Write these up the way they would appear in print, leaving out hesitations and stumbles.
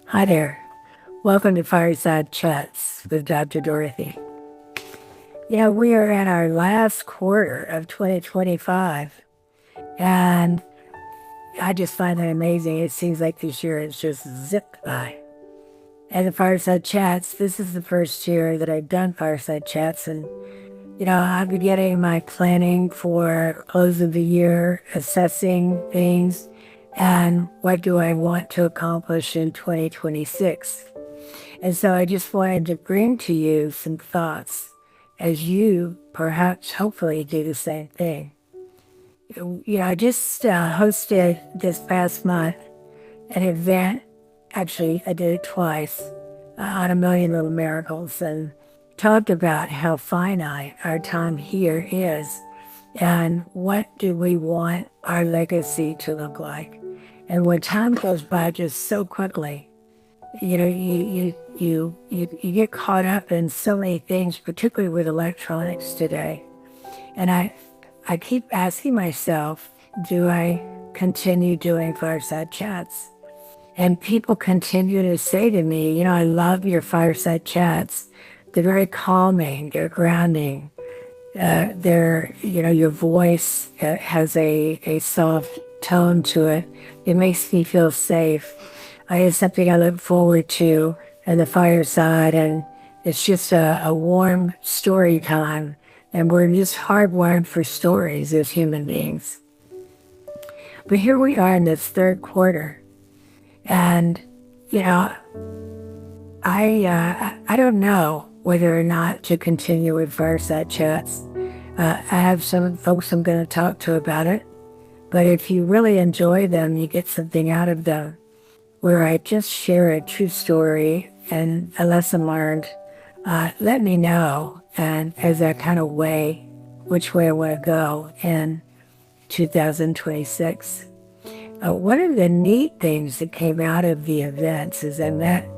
Hi there. Welcome to Fireside Chats with Dr. Dorothy. We are in our last quarter of 2025, and I just find that amazing. It seems like this year has just zipped by. And the Fireside Chats, this is the first year that I've done Fireside Chats, and I'm beginning my planning for close of the year, assessing things, and what do I want to accomplish in 2026. And so I just wanted to bring to you some thoughts as you perhaps hopefully do the same thing. I just hosted this past month an event. Actually, I did it twice on A Million Little Miracles and talked about how finite our time here is and what do we want our legacy to look like. And when time goes by just so quickly, you get caught up in so many things, particularly with electronics today. And I keep asking myself, do I continue doing Fireside Chats? And people continue to say to me, I love your Fireside Chats. They're very calming, they're grounding. Your voice has a soft tone to it. It makes me feel safe. It's something I look forward to in the fireside, and it's just a warm story time. And we're just hardwired for stories as human beings. But here we are in this third quarter, and I don't know whether or not to continue with Fireside Chats. I have some folks I'm going to talk to about it, but if you really enjoy them, you get something out of them, where I just share a true story and a lesson learned. Let me know, and as I kind of weigh which way I want to go in 2026. One of the neat things that came out of the events is I met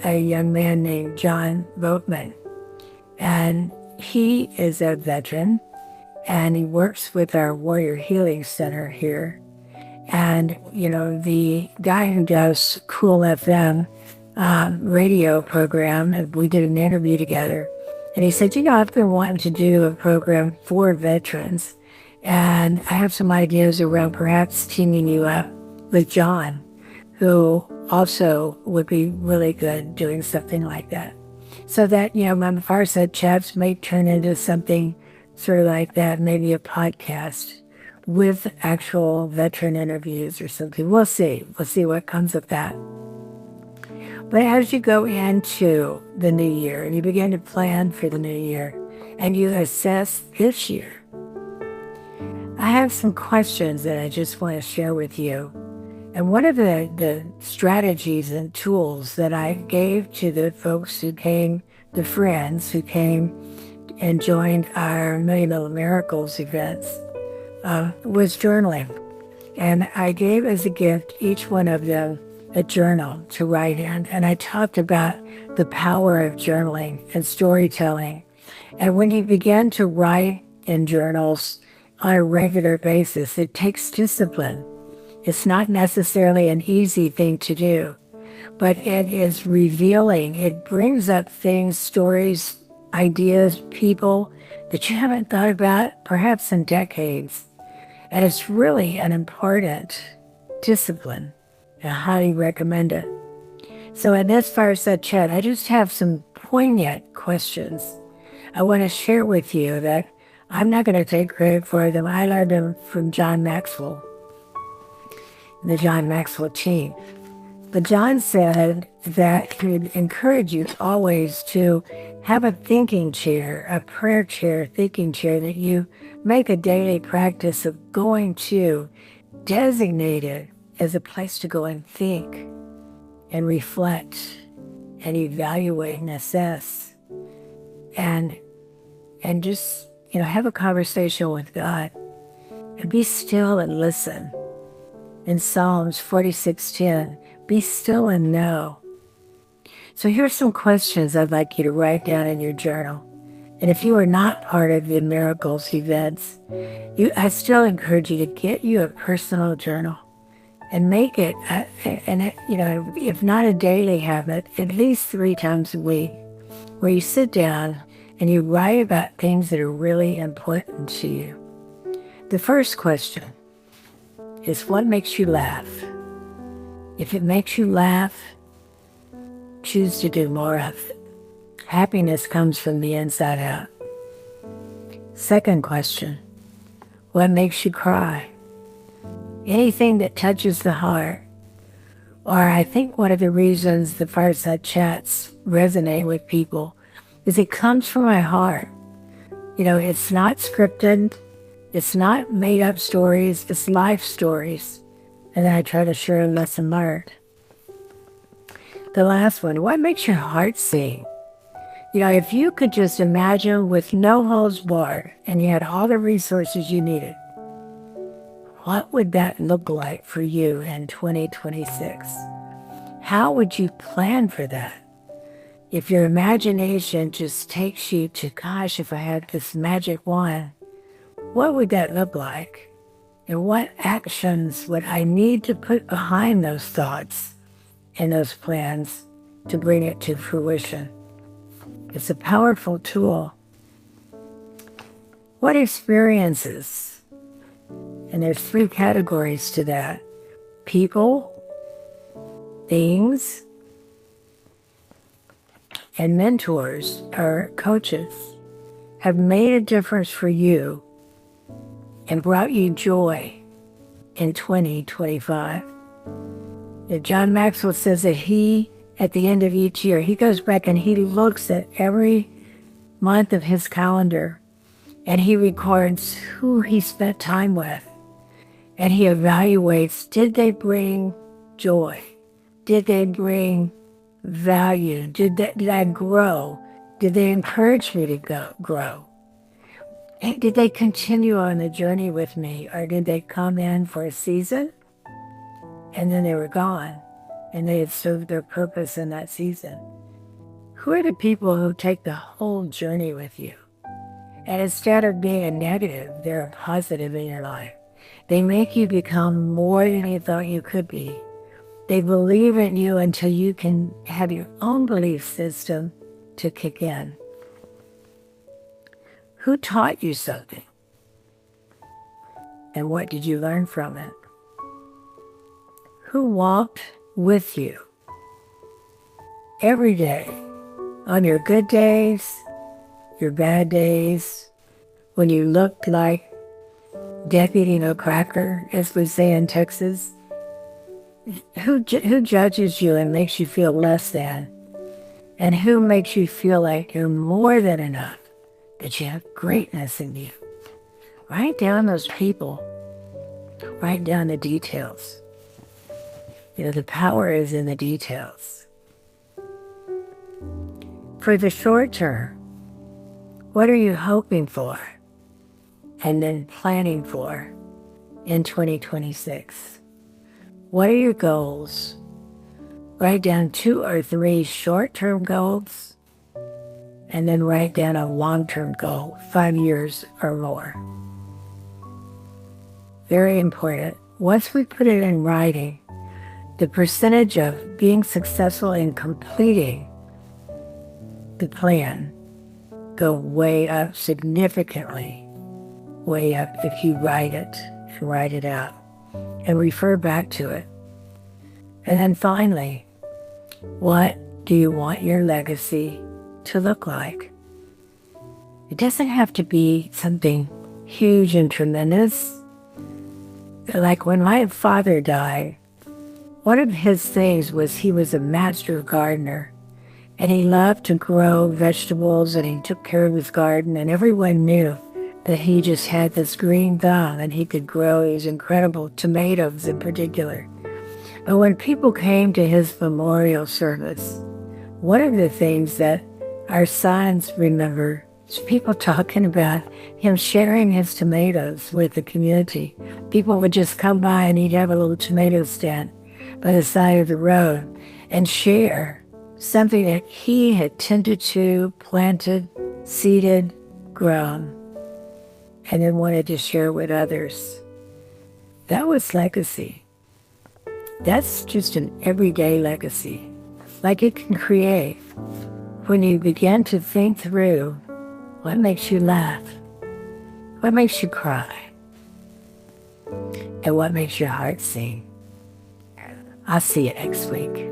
a young man named John Boatman, and he is a veteran, and he works with our Warrior Healing Center here. And, the guy who does Cool FM radio program, and we did an interview together, and he said, I've been wanting to do a program for veterans, and I have some ideas around perhaps teaming you up with John, who also would be really good doing something like that. So that, my Fireside Chats may turn into something sort of like that, maybe a podcast with actual veteran interviews or something. We'll see. We'll see what comes of that. But as you go into the new year and you begin to plan for the new year and you assess this year, I have some questions that I just want to share with you. And one of the strategies and tools that I gave to the folks who came, the friends who came and joined our Million Little Miracles events, was journaling. And I gave as a gift each one of them a journal to write in. And I talked about the power of journaling and storytelling. And when you begin to write in journals on a regular basis, it takes discipline. It's not necessarily an easy thing to do, but it is revealing. It brings up things, stories, ideas, people that you haven't thought about perhaps in decades. And it's really an important discipline. I highly recommend it. So in this Fireside Chat, I just have some poignant questions I want to share with you that I'm not going to take credit for them. I learned them from John Maxwell, the John Maxwell team. But John said that he would encourage you always to have a thinking chair, a prayer chair, thinking chair that you make a daily practice of going to, designated as a place to go and think and reflect and evaluate and assess and just, have a conversation with God and be still and listen. In Psalms 46:10, be still and know. So here's some questions I'd like you to write down in your journal. And if you are not part of the Miracles events, I still encourage you to get you a personal journal and make it, if not a daily habit, at least 3 times a week, where you sit down and you write about things that are really important to you. The first question is, what makes you laugh? If it makes you laugh, choose to do more of it. Happiness comes from the inside out. Second question, what makes you cry? Anything that touches the heart. Or I think one of the reasons the Fireside Chats resonate with people is it comes from my heart. It's not scripted. It's not made up stories. It's life stories. And then I try to share a lesson learned. The last one, what makes your heart sing? If you could just imagine with no holds barred and you had all the resources you needed, what would that look like for you in 2026? How would you plan for that? If your imagination just takes you to, gosh, if I had this magic wand, what would that look like? And what actions would I need to put behind those thoughts and those plans to bring it to fruition? It's a powerful tool. What experiences? And there's 3 categories to that. People, things, and mentors or coaches have made a difference for you and brought you joy in 2025. John Maxwell says that at the end of each year, he goes back and he looks at every month of his calendar and he records who he spent time with. And he evaluates, did they bring joy? Did they bring value? Did I grow? Did they encourage me to grow? And did they continue on the journey with me? Or did they come in for a season and then they were gone? And they had served their purpose in that season. Who are the people who take the whole journey with you? And instead of being a negative, they're a positive in your life. They make you become more than you thought you could be. They believe in you until you can have your own belief system to kick in. Who taught you something? And what did you learn from it? Who walked with you every day, on your good days, your bad days, when you looked like Deputy No Cracker, as we say in Texas? Who judges you and makes you feel less than? And who makes you feel like you're more than enough, that you have greatness in you? Write down those people. Write down the details. The power is in the details. For the short term, what are you hoping for and then planning for in 2026? What are your goals? Write down 2 or 3 short-term goals and then write down a long-term goal, 5 years or more. Very important. Once we put it in writing, the percentage of being successful in completing the plan go way up significantly, way up if you write it and write it out and refer back to it. And then finally, what do you want your legacy to look like? It doesn't have to be something huge and tremendous. Like when my father died, one of his things was he was a master gardener, and he loved to grow vegetables, and he took care of his garden, and everyone knew that he just had this green thumb and he could grow these incredible tomatoes in particular. But when people came to his memorial service, one of the things that our sons remember is people talking about him sharing his tomatoes with the community. People would just come by and he'd have a little tomato stand by the side of the road and share something that he had tended to, planted, seeded, grown, and then wanted to share with others. That was legacy. That's just an everyday legacy. Like it can create when you begin to think through what makes you laugh, what makes you cry, and what makes your heart sing. I'll see you next week.